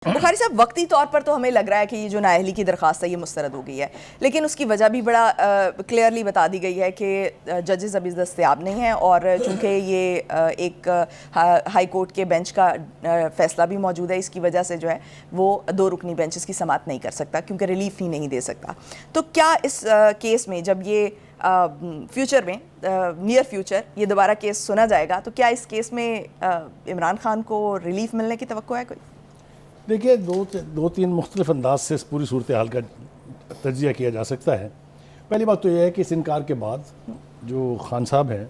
بخاری صاحب، وقتی طور پر تو ہمیں لگ رہا ہے کہ یہ جو نااہلی کی درخواست ہے یہ مسترد ہو گئی ہے، لیکن اس کی وجہ بھی بڑا کلیئرلی بتا دی گئی ہے کہ ججز ابھی دستیاب نہیں ہیں، اور چونکہ یہ ایک ہائی کورٹ کے بینچ کا فیصلہ بھی موجود ہے، اس کی وجہ سے جو ہے وہ 2 رکنی بینچ اس کی سماعت نہیں کر سکتا کیونکہ ریلیف ہی نہیں دے سکتا۔ تو کیا اس کیس میں جب یہ فیوچر میں نیئر فیوچر یہ دوبارہ کیس سنا جائے گا تو کیا اس کیس میں عمران خان کو ریلیف ملنے کی توقع ہے کوئی؟ دیکھیے، دو تین مختلف انداز سے اس پوری صورتحال کا تجزیہ کیا جا سکتا ہے۔ پہلی بات تو یہ ہے کہ اس انکار کے بعد جو خان صاحب ہیں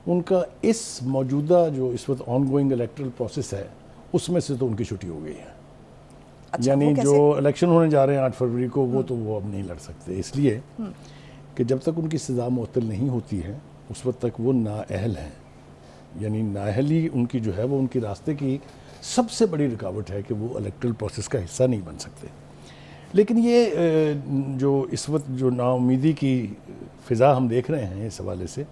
ان کا اس موجودہ جو اس وقت آن گوئنگ الیکٹرل پروسیس ہے اس میں سے تو ان کی چھٹی ہو گئی ہے۔ یعنی جو الیکشن ہونے جا رہے ہیں 8 فروری کو وہ اب نہیں لڑ سکتے، اس لیے کہ جب تک ان کی سزا معطل نہیں ہوتی ہے اس وقت تک وہ نااہل ہیں۔ یعنی نااہلی ان کی جو ہے وہ ان کے راستے کی سب سے بڑی رکاوٹ ہے کہ وہ الیکٹرل پروسیس کا حصہ نہیں بن سکتے۔ لیکن یہ جو اس وقت جو نا امیدی کی فضا ہم دیکھ رہے ہیں اس حوالے سے،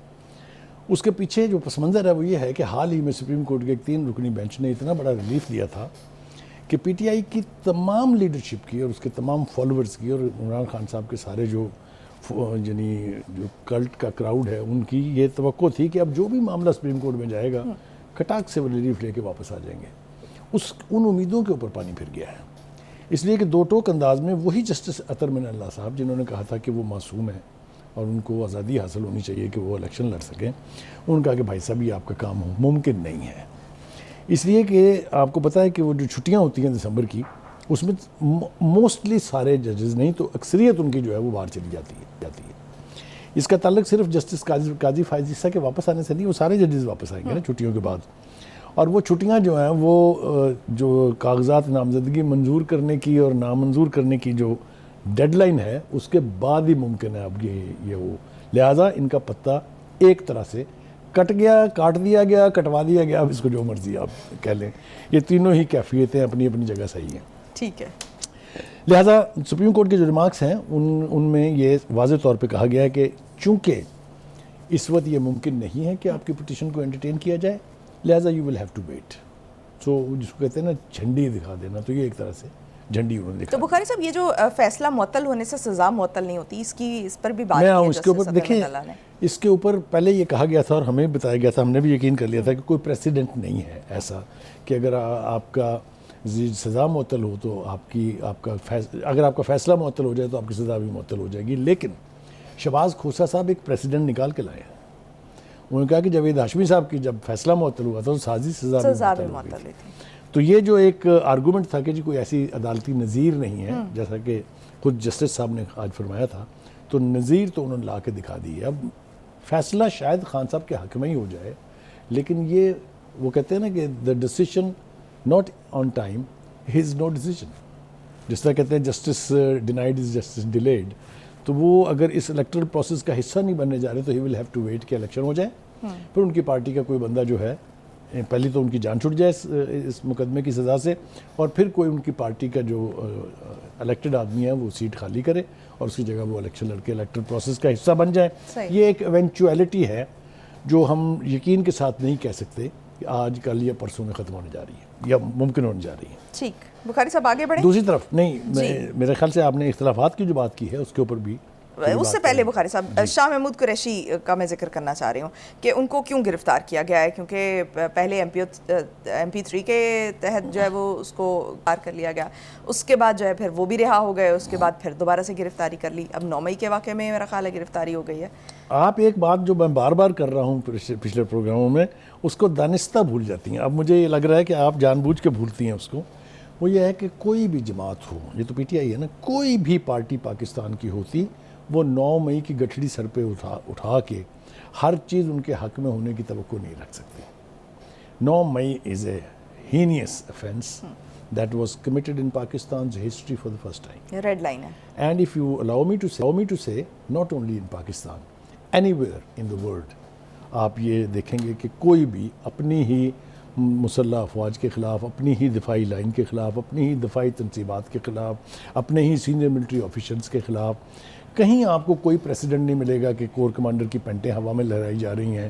اس کے پیچھے جو پس منظر ہے وہ یہ ہے کہ حال ہی میں سپریم کورٹ کے ایک 3 رکنی بینچ نے اتنا بڑا ریلیف دیا تھا کہ پی ٹی آئی کی تمام لیڈرشپ کی اور اس کے تمام فالوورز کی اور عمران خان صاحب کے سارے جو یعنی جو کلٹ کا کراؤڈ ہے ان کی یہ توقع تھی کہ اب جو بھی معاملہ سپریم کورٹ میں جائے گا کھٹاک سے وہ ریلیف لے کے واپس آ جائیں گے۔ ان امیدوں کے اوپر پانی پھر گیا ہے، اس لیے کہ 2 ٹوک انداز میں وہی جسٹس عطر من اللہ صاحب جنہوں نے کہا تھا کہ وہ معصوم ہیں اور ان کو آزادی حاصل ہونی چاہیے کہ وہ الیکشن لڑ سکیں، انہوں نے کہا کہ بھائی صاحب یہ آپ کا کام ممکن نہیں ہے، اس لیے کہ آپ کو پتہ ہے کہ وہ جو چھٹیاں ہوتی ہیں دسمبر کی اس میں موسٹلی سارے ججز نہیں تو اکثریت ان کی جو ہے وہ باہر چلی جاتی ہے۔ اس کا تعلق صرف جسٹس قاضی فائز عیسیٰ کے واپس آنے سے نہیں، وہ سارے ججز واپس آئیں گے نا چھٹیوں کے بعد، اور وہ چھٹیاں جو ہیں وہ جو کاغذات نامزدگی منظور کرنے کی اور نامنظور کرنے کی جو ڈیڈ لائن ہے اس کے بعد ہی ممکن ہے اب یہ ہو، لہٰذا ان کا پتہ ایک طرح سے کٹ گیا، کاٹ دیا گیا، کٹوا دیا گیا، اب اس کو جو مرضی آپ کہہ لیں، یہ تینوں ہی کیفیتیں اپنی اپنی جگہ صحیح ہیں۔ ٹھیک ہے، لہٰذا سپریم کورٹ کے جو ریمارکس ہیں ان میں یہ واضح طور پہ کہا گیا ہے کہ چونکہ اس وقت یہ ممکن نہیں ہے کہ آپ کی پٹیشن کو انٹرٹین کیا جائے، لہٰذا you will have to wait. So جس کو کہتے ہیں نا جھنڈی دکھا دینا، تو یہ ایک طرح سے جھنڈی انہوں نے دکھا۔ تو بخاری صاحب، یہ جو فیصلہ معطل ہونے سے سزا معطل نہیں ہوتی، اس پر بھی بات میں اس کے اوپر دیکھیں، اس کے اوپر پہلے یہ کہا گیا تھا اور ہمیں بتایا گیا تھا، ہم نے بھی یقین کر لیا تھا کہ کوئی پریسیڈنٹ نہیں ہے ایسا کہ اگر آپ کا سزا معطل ہو تو اگر آپ کا فیصلہ معطل ہو جائے تو آپ کی سزا بھی معطل ہو جائے گی۔ لیکن شہباز کھوسہ صاحب ایک پریسیڈنٹ نکال کے لائے ہیں، انہوں نے کہا کہ جاوید ہاشمی صاحب کی جب فیصلہ معطل ہوا تھا تو سازی سزا بھی معطل ہوئی تھی۔ تو یہ جو ایک آرگومنٹ تھا کہ جی کوئی ایسی عدالتی نظیر نہیں ہے، جیسا کہ خود جسٹس صاحب نے آج فرمایا تھا، تو نظیر تو انہوں نے لا کے دکھا دی ہے۔ اب فیصلہ شاید خان صاحب کے حق میں ہی ہو جائے، لیکن یہ وہ کہتے ہیں نا کہ the decision not on time is no decision, جس طرح کہتے ہیں justice denied is justice delayed, تو وہ اگر اس الیکٹرل پروسیس کا حصہ نہیں بننے جا رہے تو ہی ول ہیو ٹو ویٹ کہ الیکشن ہو جائے، پھر ان کی پارٹی کا کوئی بندہ جو ہے پہلی تو ان کی جان چھٹ جائے اس مقدمے کی سزا سے، اور پھر کوئی ان کی پارٹی کا جو الیکٹڈ آدمی ہے وہ سیٹ خالی کرے اور اس کی جگہ وہ الیکشن لڑ کے الیکٹرل پروسیس کا حصہ بن جائے۔ یہ ایک ایونچویلٹی ہے جو ہم یقین کے ساتھ نہیں کہہ سکتے کہ آج کل یا پرسوں میں ختم ہونے جا رہی ہے یا ممکن ہونے جا رہی ہے۔ ٹھیک، بخاری صاحب آگے بڑھیں۔ دوسری طرف نہیں، میرے خیال سے آپ نے اختلافات کی جو بات کی ہے اس کے اوپر بھی اس سے پہلے بخاری صاحب شاہ محمود قریشی کا میں ذکر کرنا چاہ رہی ہوں کہ ان کو کیوں گرفتار کیا گیا ہے، کیونکہ پہلے MP3 کے تحت جو ہے وہ اس کو گرفتار کر لیا گیا، اس کے بعد جو ہے پھر وہ بھی رہا ہو گئے، اس کے بعد پھر دوبارہ سے گرفتاری کر لی، اب 9 مئی کے واقعے میں میرا خیال ہے گرفتاری ہو گئی ہے۔ آپ ایک بات جو میں بار بار کر رہا ہوں پچھلے پروگراموں میں، اس کو دانستہ بھول جاتی ہیں، اب مجھے یہ لگ رہا ہے کہ آپ جان بوجھ کے بھولتی ہیں اس کو۔ وہ یہ ہے کہ کوئی بھی جماعت ہو، یہ تو PTI ہے نا، کوئی بھی پارٹی پاکستان کی ہوتی، وہ 9 مئی کی گٹھڑی سر پہ اٹھا کے ہر چیز ان کے حق میں ہونے کی توقع نہیں رکھ سکتی۔ 9 مئی از اے heinous offense that was committed in Pakistan's history for the first time. Red line ہے۔ And if you allow me to say, not only in Pakistan, anywhere in the world, آپ یہ دیکھیں گے کہ کوئی بھی اپنی ہی مسلح افواج کے خلاف، اپنی ہی دفاعی لائن کے خلاف، اپنی ہی دفاعی تنصیبات کے خلاف، اپنے ہی سینئر ملٹری آفیشلز کے خلاف، کہیں آپ کو کوئی پریسیڈنٹ نہیں ملے گا کہ کور کمانڈر کی پینٹیں ہوا میں لہرائی جا رہی ہیں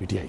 PTI।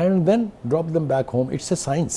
and then drop them back home, it's a science।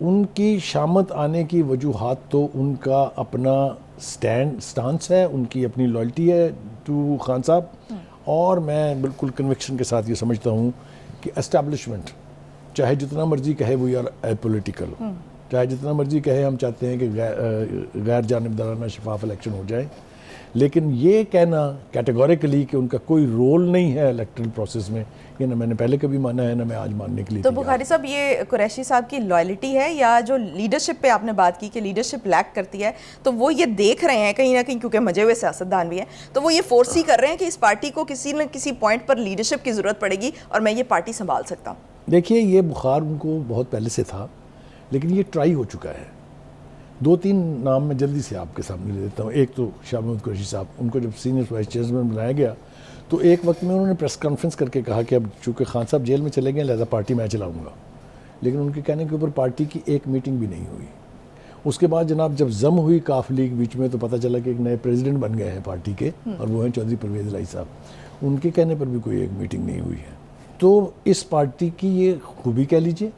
ان کی شامت آنے کی وجوہات تو ان کا اپنا سٹانس ہے، ان کی اپنی لائلٹی ہے ٹو خان صاحب، اور میں بالکل کنوکشن کے ساتھ یہ سمجھتا ہوں کہ اسٹیبلشمنٹ چاہے جتنا مرضی کہے وی آر اے پولیٹیکل، چاہے جتنا مرضی کہے ہم چاہتے ہیں کہ غیر جانبدارانہ شفاف الیکشن ہو جائے، لیکن یہ کہنا کیٹیگوریکلی کہ ان کا کوئی رول نہیں ہے الیکٹرل پروسیس میں، یہ نہ میں نے پہلے کبھی مانا ہے نہ میں آج ماننے کے لیے تو تیار ہوں۔ بخاری صاحب یہ قریشی صاحب کی لائلٹی ہے یا جو لیڈرشپ پہ آپ نے بات کی کہ لیڈرشپ لیک کرتی ہے، تو وہ یہ دیکھ رہے ہیں کہیں نہ کہیں، کیونکہ مجھے ہوئے سیاستدان بھی ہیں، تو وہ یہ فورس ہی کر رہے ہیں کہ اس پارٹی کو کسی نہ کسی پوائنٹ پر لیڈرشپ کی ضرورت پڑے گی اور میں یہ پارٹی سنبھال سکتا ہوں؟ دیکھیے یہ بخار ان کو بہت پہلے سے تھا، لیکن یہ ٹرائی ہو چکا ہے۔ دو تین نام میں جلدی سے آپ کے سامنے لے دیتا ہوں۔ ایک تو شاہ محمود قریشی صاحب، ان کو جب سینئر وائس چیئرمین بنایا گیا تو ایک وقت میں انہوں نے پریس کانفرنس کر کے کہا کہ اب چونکہ خان صاحب جیل میں چلے گئے لہذا پارٹی میں چلاؤں گا، لیکن ان کے کہنے کے اوپر پارٹی کی ایک میٹنگ بھی نہیں ہوئی۔ اس کے بعد جناب جب ضم ہوئی کاف لیگ بیچ میں تو پتہ چلا کہ ایک نئے پریزیڈنٹ بن گئے ہیں پارٹی کے، اور وہ ہیں چودھری پرویز الہی صاحب، ان کے کہنے پر بھی کوئی ایک میٹنگ نہیں ہوئی ہے۔ تو اس پارٹی کی یہ خوبی کہہ لیجئے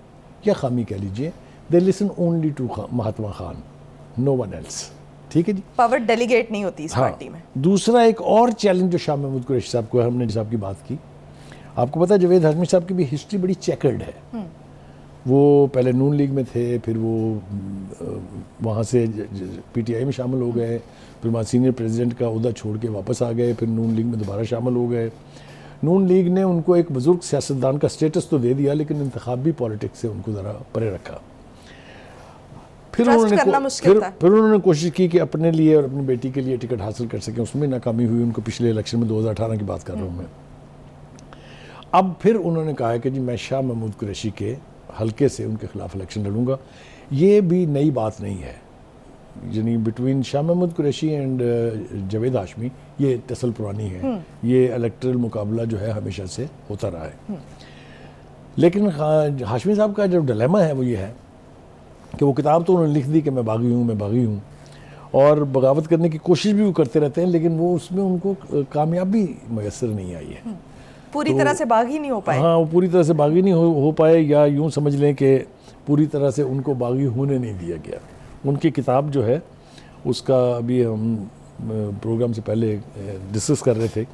یا خامی کہہ لیجئے، they listen only to Mahatma Khan, no one else, ٹھیک ہے جی۔ پاور ڈیلیگیٹ نہیں ہوتی اس پارٹی میں۔ دوسرا ایک اور چیلنج جو شاہ محمود قریشی صاحب کو ہے، ہم نے صاحب کی بات کی، آپ کو پتہ ہے جاوید ہاشمی صاحب کی بھی ہسٹری بڑی چیکرڈ ہے۔ وہ پہلے نون لیگ میں تھے، پھر وہ وہاں سے پی ٹی آئی میں شامل ہو گئے، پھر وہاں سینئر پریزیڈنٹ کا عہدہ چھوڑ کے واپس آ گئے، پھر نون لیگ میں دوبارہ شامل ہو گئے۔ نون لیگ نے ان کو ایک بزرگ سیاستدان کا سٹیٹس تو دے دیا، لیکن انتخابی پالیٹکس سے ان کو ذرا پرے رکھا۔ پھر انہوں نے کوشش کی کہ اپنے لیے اور اپنی بیٹی کے لیے ٹکٹ حاصل کر سکیں، اس میں ناکامی ہوئی ان کو پچھلے الیکشن میں 2018 کی بات کر رہا ہوں میں۔ اب پھر انہوں نے کہا کہ جی میں شاہ محمود قریشی کے حلقے سے ان کے خلاف الیکشن لڑوں گا۔ یہ بھی نئی بات نہیں ہے، یعنی بٹوین شاہ محمود قریشی اینڈ جاوید ہاشمی یہ اتصل پرانی ہے، یہ الیکٹرل مقابلہ جو ہے ہمیشہ سے ہوتا رہا ہے۔ لیکن ہاشمی صاحب کا جو ڈیلیما ہے وہ یہ ہے کہ وہ کتاب تو انہوں نے لکھ دی کہ میں باغی ہوں، اور بغاوت کرنے کی کوشش بھی وہ کرتے رہتے ہیں، لیکن وہ اس میں ان کو کامیابی میسر نہیں آئی ہے، پوری طرح سے باغی نہیں ہو پائے۔ ہاں وہ پوری طرح سے باغی نہیں ہو پائے، یا یوں سمجھ لیں کہ پوری طرح سے ان کو باغی ہونے نہیں دیا گیا۔ ان کی کتاب جو ہے اس کا ابھی ہم پروگرام سے پہلے ڈسکس کر رہے تھے